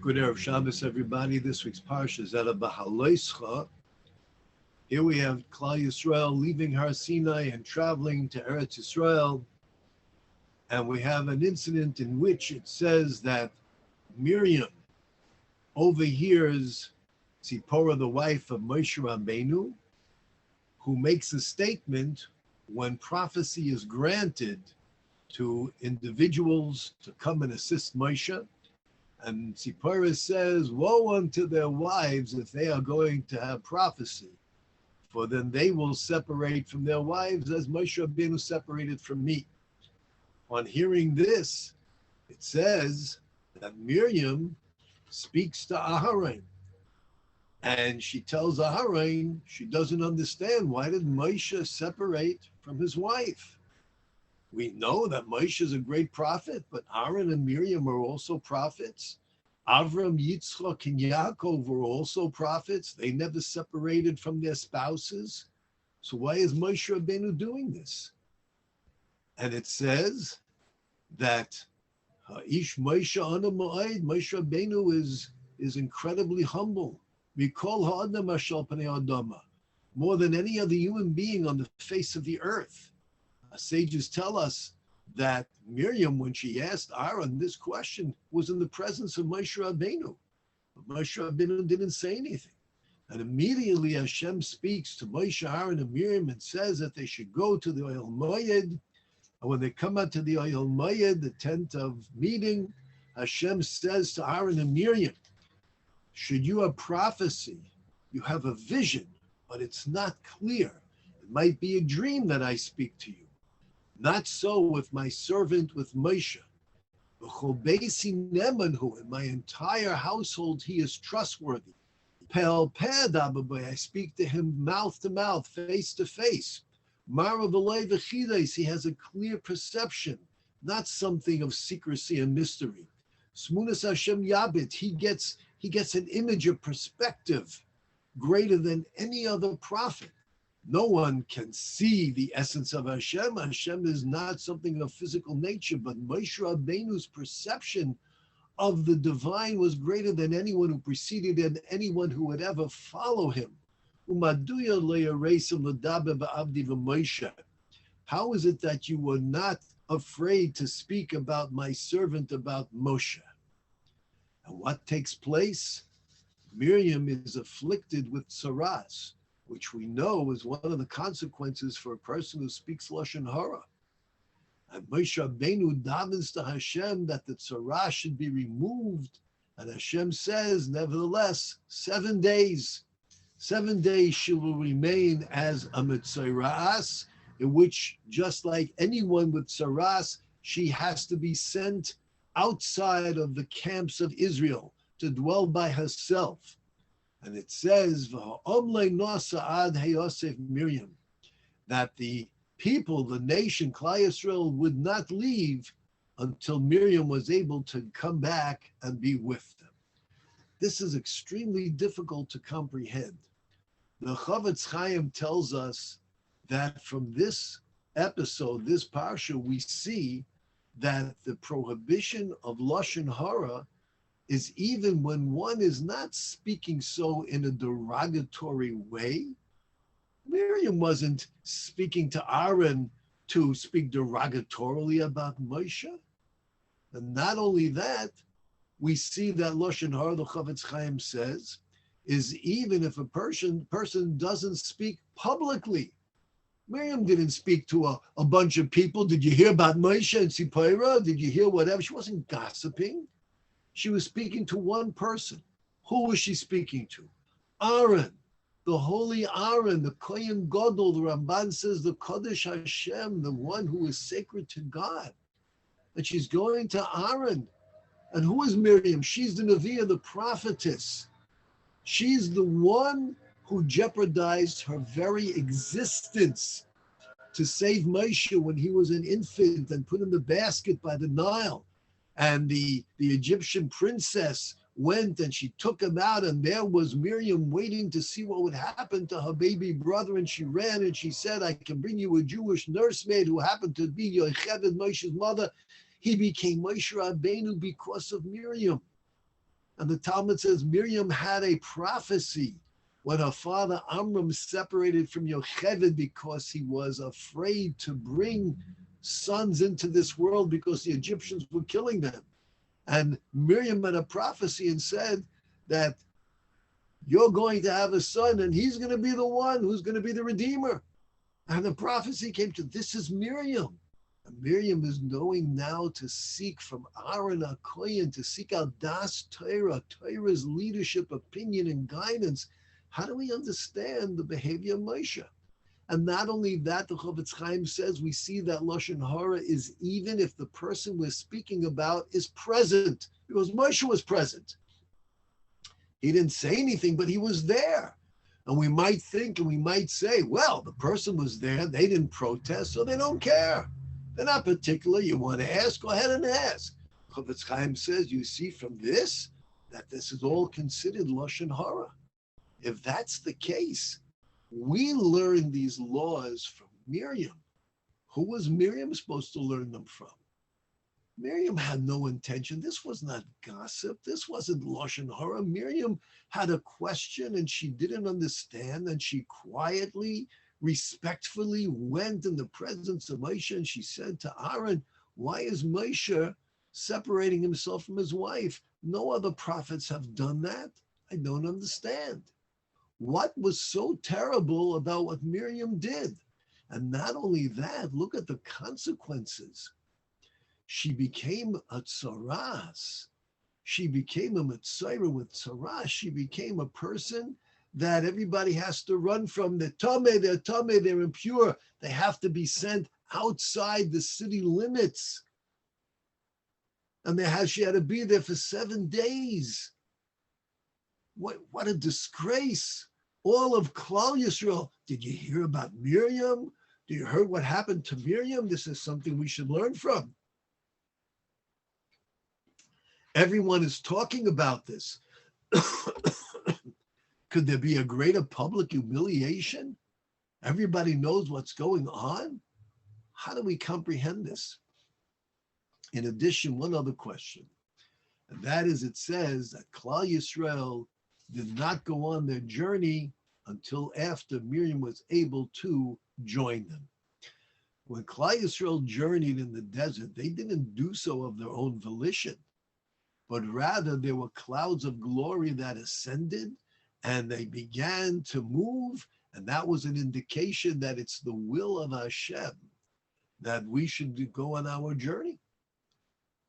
Good Erev Shabbos, everybody. This week's Parsha is Beha'alosecha. Here we have Klal Yisrael leaving Har Sinai and traveling to Eretz Yisrael. And we have an incident in which it says that Miriam overhears Tzipporah, the wife of Moshe Rabbeinu, who makes a statement when prophecy is granted to individuals to come and assist Moshe. And Tzipporah says, woe unto their wives if they are going to have prophecy, for then they will separate from their wives as Moshe Rabbeinu separated from me. On hearing this, it says that Miriam speaks to Aharon, and she tells Aharon she doesn't understand, why did Moshe separate from his wife? We know that Moshe is a great prophet, but Aaron and Miriam are also prophets. Avram, Yitzchak, and Yaakov were also prophets. They never separated from their spouses. So why is Moshe Rabbeinu doing this? And it says that Ish Moshe Ana Ma'id, Moshe Rabbeinu is incredibly humble. Mikol ha'adam ashal panei adama, more than any other human being on the face of the earth. Sages tell us that Miriam, when she asked Aaron this question, was in the presence of Moshe Rabbeinu. But Moshe Rabbeinu didn't say anything. And immediately Hashem speaks to Moshe, Aaron, and Miriam and says that they should go to the Ohel Moed. And when they come out to the Ohel Moed, the tent of meeting, Hashem says to Aaron and Miriam, should you have prophecy, you have a vision, but it's not clear. It might be a dream that I speak to you. Not so with my servant, with Moshe. In my entire household, he is trustworthy. I speak to him mouth to mouth, face to face. He has a clear perception, not something of secrecy and mystery. Smunas Hashem Yabit, he gets an image of perspective greater than any other prophet. No one can see the essence of Hashem. Hashem is not something of physical nature, but Moshe Rabbeinu's perception of the divine was greater than anyone who preceded and anyone who would ever follow him. How is it that you were not afraid to speak about my servant, about Moshe? And what takes place? Miriam is afflicted with tsaras, which we know is one of the consequences for a person who speaks Lashon Hara. And Moshe Rabbeinu davens to Hashem that the tzara should be removed. And Hashem says, nevertheless, 7 days. 7 days she will remain as a mitzaras, in which, just like anyone with tzaras, she has to be sent outside of the camps of Israel to dwell by herself. And it says, Miriam, that the people, the nation, Klal Yisrael, would not leave until Miriam was able to come back and be with them. This is extremely difficult to comprehend. The Chavetz Chaim tells us that from this episode, this Parsha, we see that the prohibition of Lashon Hara is even when one is not speaking so in a derogatory way. Miriam wasn't speaking to Aaron to speak derogatorily about Moshe. And not only that, we see that Lashon Hara, the Chavetz Chaim says, is even if a person doesn't speak publicly. Miriam didn't speak to a bunch of people. Did you hear about Moshe and Tzipporah? Did you hear whatever? She wasn't gossiping. She was speaking to one person. Who was she speaking to? Aaron, the holy Aaron, the Kohen Gadol. The Ramban says the Kodesh Hashem, the one who is sacred to God. And she's going to Aaron. And who is Miriam? She's the Neviah, the prophetess. She's the one who jeopardized her very existence to save Moshe when he was an infant and put in the basket by the Nile. And the Egyptian princess went and she took him out, and there was Miriam waiting to see what would happen to her baby brother. And she ran and she said, I can bring you a Jewish nursemaid who happened to be Yocheved, Moshe's mother. He became Moshe Rabbeinu because of Miriam. And the Talmud says Miriam had a prophecy when her father Amram separated from Yocheved because he was afraid to bring sons into this world because the Egyptians were killing them. And Miriam had a prophecy and said that you're going to have a son and he's going to be the one who's going to be the Redeemer. And the prophecy came to, this is Miriam. And Miriam is going now to seek from Aaron HaKohen, to seek out Das Torah, Torah's leadership, opinion, and guidance. How do we understand the behavior of Moshe? And not only that, the Chofetz Chaim says we see that Lashon Hara is even if the person we're speaking about is present, because Moshe was present. He didn't say anything, but he was there. And we might think and we might say, well, the person was there, they didn't protest, so they don't care. They're not particular. You want to ask, go ahead and ask. Chofetz Chaim says, you see from this, that this is all considered Lashon Hara. If that's the case, we learn these laws from Miriam. Who was Miriam supposed to learn them from? Miriam had no intention. This was not gossip. This wasn't Lashon Hara. Miriam had a question and she didn't understand, and she quietly, respectfully went in the presence of Moshe and she said to Aaron, why is Moshe separating himself from his wife? No other prophets have done that. I don't understand. What was so terrible about what Miriam did? And not only that, look at the consequences. She became a tsaras. She became a mitzayra with tsaras. She became a person that everybody has to run from. They're tameh, they're impure. They have to be sent outside the city limits. And she had to be there for 7 days. What a disgrace. All of Klal Yisrael. Did you hear about Miriam? Do you heard what happened to Miriam? This is something we should learn from. Everyone is talking about this. Could there be a greater public humiliation? Everybody knows what's going on. How do we comprehend this? In addition, one other question, and that is, it says that Klal Yisrael did not go on their journey until after Miriam was able to join them. When Klal Yisrael journeyed in the desert, they didn't do so of their own volition, but rather there were clouds of glory that ascended and they began to move, and that was an indication that it's the will of Hashem that we should go on our journey.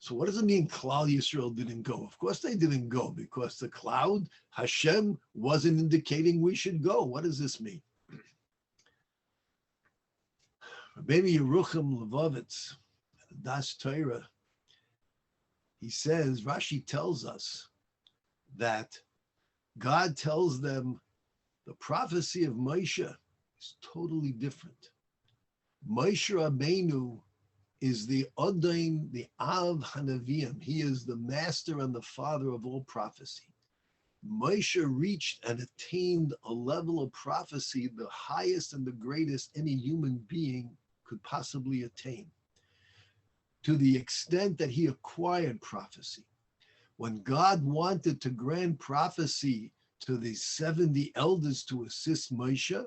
So what does it mean Klal Yisrael didn't go? Of course they didn't go, because the cloud, Hashem, wasn't indicating we should go. What does this mean? Rabbi Yerucham Levovitz, Das Torah, he says, Rashi tells us that God tells them the prophecy of Moshe is totally different. Moshe Rabbeinu is the Odain, the Av Hanavim. He is the master and the father of all prophecy. Moshe reached and attained a level of prophecy, the highest and the greatest any human being could possibly attain, to the extent that he acquired prophecy. When God wanted to grant prophecy to the 70 elders to assist Moshe,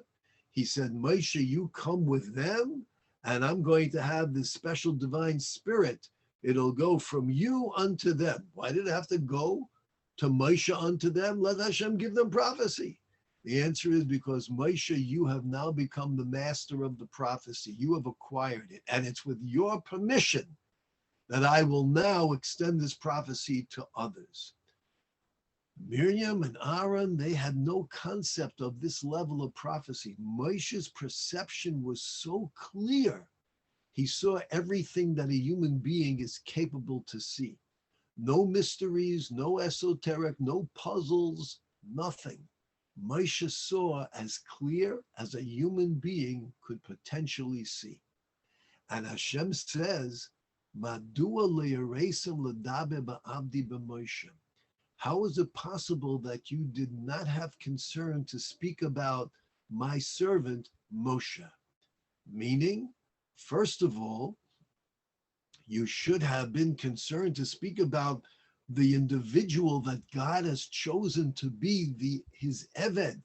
he said, Moshe, you come with them, and I'm going to have this special divine spirit. It'll go from you unto them. Why did it have to go to Moshe unto them? Let Hashem give them prophecy. The answer is because Moshe, you have now become the master of the prophecy. You have acquired it, and it's with your permission that I will now extend this prophecy to others. Miriam and Aaron, they had no concept of this level of prophecy. Moshe's perception was so clear. He saw everything that a human being is capable to see. No mysteries, no esoteric, no puzzles, nothing. Moshe saw as clear as a human being could potentially see. And Hashem says, Madua le'eresim l'daber ba'abdi b'Moshe. How is it possible that you did not have concern to speak about my servant Moshe? Meaning, first of all, you should have been concerned to speak about the individual that God has chosen to be his Eved.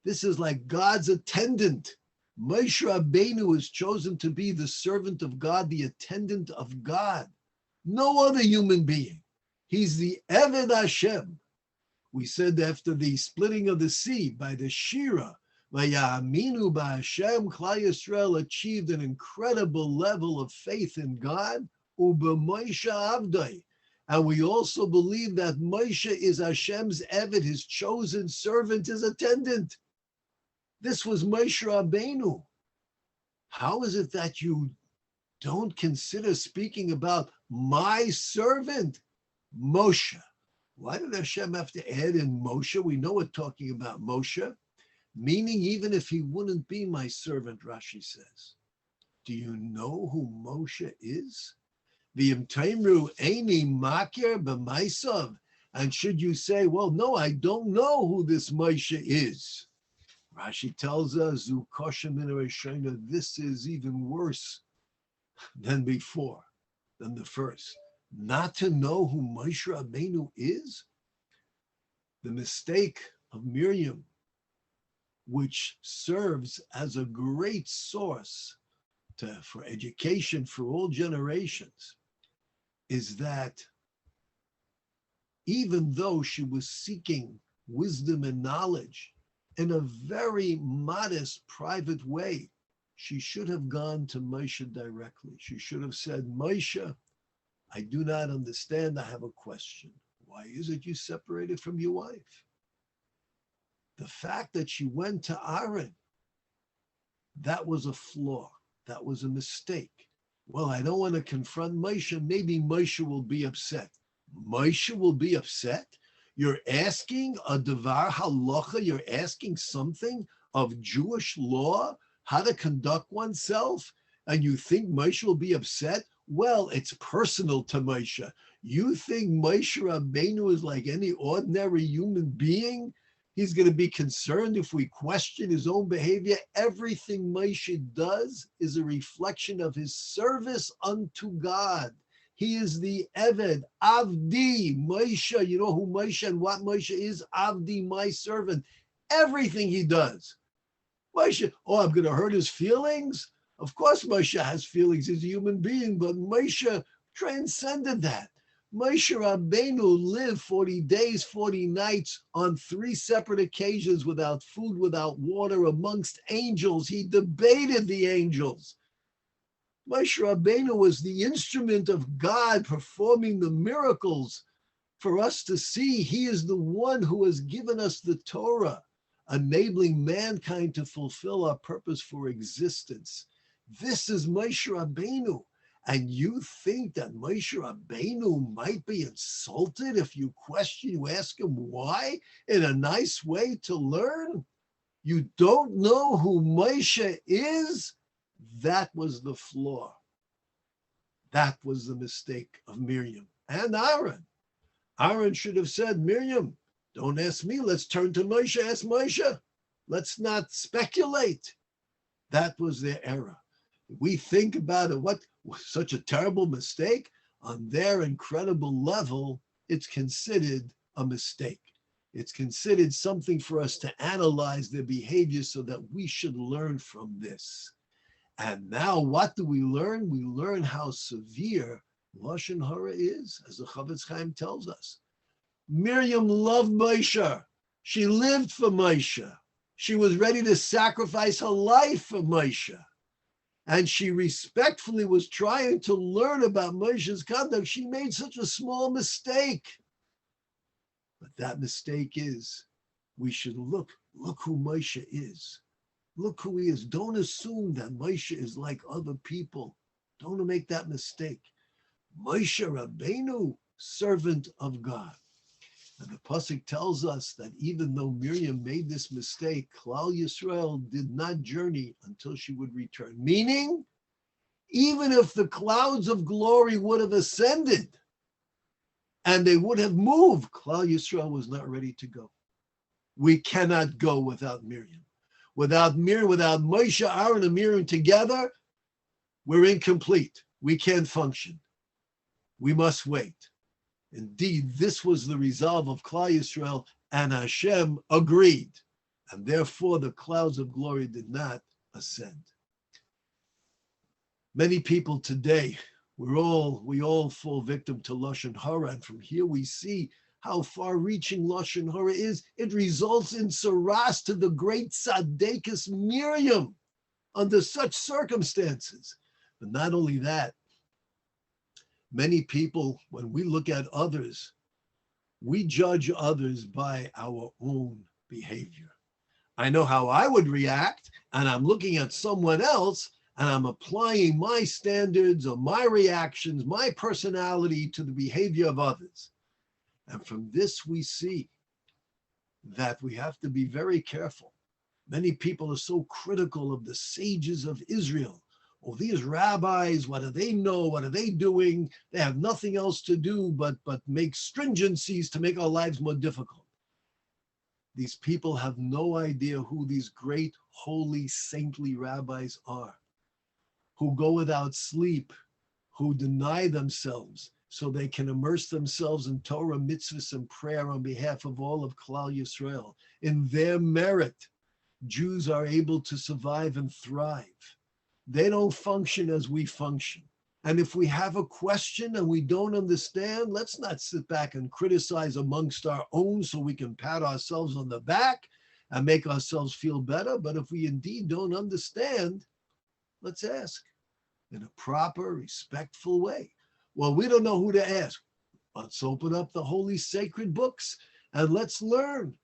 This is like God's attendant. Moshe Rabbeinu is chosen to be the servant of God, the attendant of God. No other human being. He's the Eved Hashem. We said after the splitting of the sea by the Shira, Vayaminu ba'Hashem, Klal Yisrael achieved an incredible level of faith in God. U'b'Moshe Avdai. And we also believe that Moshe is Hashem's Eved, his chosen servant, his attendant. This was Moshe Rabbeinu. How is it that you don't consider speaking about my servant, Moshe? Why did Hashem have to add in Moshe? We know we're talking about Moshe, meaning even if he wouldn't be my servant, Rashi says. Do you know who Moshe is? V'imtaimru eini makir b'maisav. And should you say, well, no, I don't know who this Moshe is. Rashi tells us, this is even worse than before, than the first. Not to know who Moshe Rabbeinu is? The mistake of Miriam, which serves as a great source for education for all generations, is that even though she was seeking wisdom and knowledge in a very modest, private way, she should have gone to Moshe directly. She should have said, Moshe, I do not understand. I have a question. Why is it you separated from your wife? The fact that she went to Aaron, that was a flaw. That was a mistake. Well, I don't want to confront Moshe. Maybe Moshe will be upset. Moshe will be upset? You're asking a devar halacha, you're asking something of Jewish law, how to conduct oneself, and you think Moshe will be upset? Well, it's personal to Moshe. You think Moshe Rabbeinu is like any ordinary human being? He's going to be concerned if we question his own behavior. Everything Moshe does is a reflection of his service unto God. He is the Eved, Avdi, Moshe. You know who Moshe and what Moshe is? Avdi, my servant. Everything he does. Moshe, I'm going to hurt his feelings? Of course Moshe has feelings. He's a human being, but Moshe transcended that. Moshe Rabbeinu lived 40 days, 40 nights on 3 separate occasions without food, without water, amongst angels. He debated the angels. Moshe Rabbeinu was the instrument of God performing the miracles for us to see. He is the one who has given us the Torah, enabling mankind to fulfill our purpose for existence. This is Moshe Rabbeinu. And you think that Moshe Rabbeinu might be insulted if you ask him why, in a nice way to learn? You don't know who Moshe is? That was the flaw. That was the mistake of Miriam and Aaron. Aaron should have said, Miriam, don't ask me. Let's turn to Moshe. Ask Moshe. Let's not speculate. That was their error. We think about it, what was such a terrible mistake? On their incredible level, it's considered a mistake. It's considered something for us to analyze their behavior so that we should learn from this. And now what do we learn? We learn how severe Lashon Hara is, as the Chavetz Chaim tells us. Miriam loved Moshe. She lived for Moshe. She was ready to sacrifice her life for Moshe. And she respectfully was trying to learn about Moshe's conduct. She made such a small mistake. But that mistake is, we should look who Moshe is. Look who he is. Don't assume that Moshe is like other people. Don't make that mistake. Moshe Rabbeinu, servant of God. And the Pasuk tells us that even though Miriam made this mistake, Klal Yisrael did not journey until she would return. Meaning, even if the clouds of glory would have ascended and they would have moved, Klal Yisrael was not ready to go. We cannot go without Miriam. Without Moshe, Aaron, and Miriam together, we're incomplete. We can't function. We must wait. Indeed, this was the resolve of Klal Yisrael, and Hashem agreed. And therefore, the clouds of glory did not ascend. Many people today, we all fall victim to Lashon Hara, and from here we see how far-reaching Lashon Hara is. It results in saras to the great Tzaddikus Miriam under such circumstances. But not only that, many people, when we look at others, we judge others by our own behavior. I know how I would react, and I'm looking at someone else, and I'm applying my standards or my reactions, my personality to the behavior of others. And from this we see that we have to be very careful. Many people are so critical of the sages of Israel. Oh, these rabbis, what do they know? What are they doing? They have nothing else to do but make stringencies to make our lives more difficult. These people have no idea who these great, holy, saintly rabbis are, who go without sleep, who deny themselves so they can immerse themselves in Torah, mitzvahs, and prayer on behalf of all of Klal Yisrael. In their merit, Jews are able to survive and thrive. They don't function as we function. And if we have a question and we don't understand, let's not sit back and criticize amongst our own so we can pat ourselves on the back and make ourselves feel better. But if we indeed don't understand, let's ask in a proper, respectful way. Well, we don't know who to ask. Let's open up the holy sacred books and let's learn.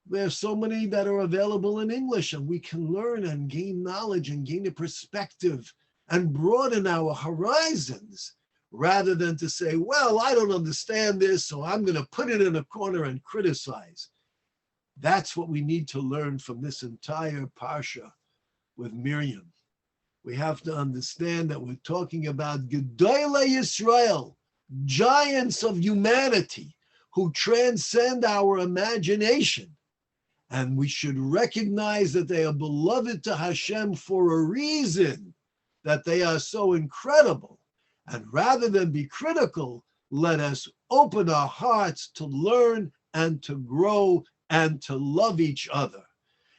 There's so many that are available in English, and we can learn and gain knowledge and gain a perspective and broaden our horizons, rather than to say, well, I don't understand this, so I'm going to put it in a corner and criticize. That's what we need to learn from this entire Parsha with Miriam. We have to understand that we're talking about Gedolei Yisrael, giants of humanity who transcend our imagination. And we should recognize that they are beloved to Hashem for a reason, that they are so incredible. And rather than be critical, let us open our hearts to learn and to grow and to love each other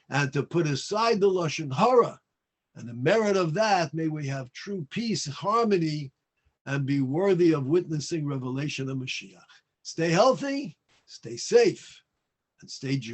and to put aside the Lashon Hara. And the merit of that, may we have true peace, harmony, and be worthy of witnessing revelation of Mashiach. Stay healthy, stay safe, and stay Jewish.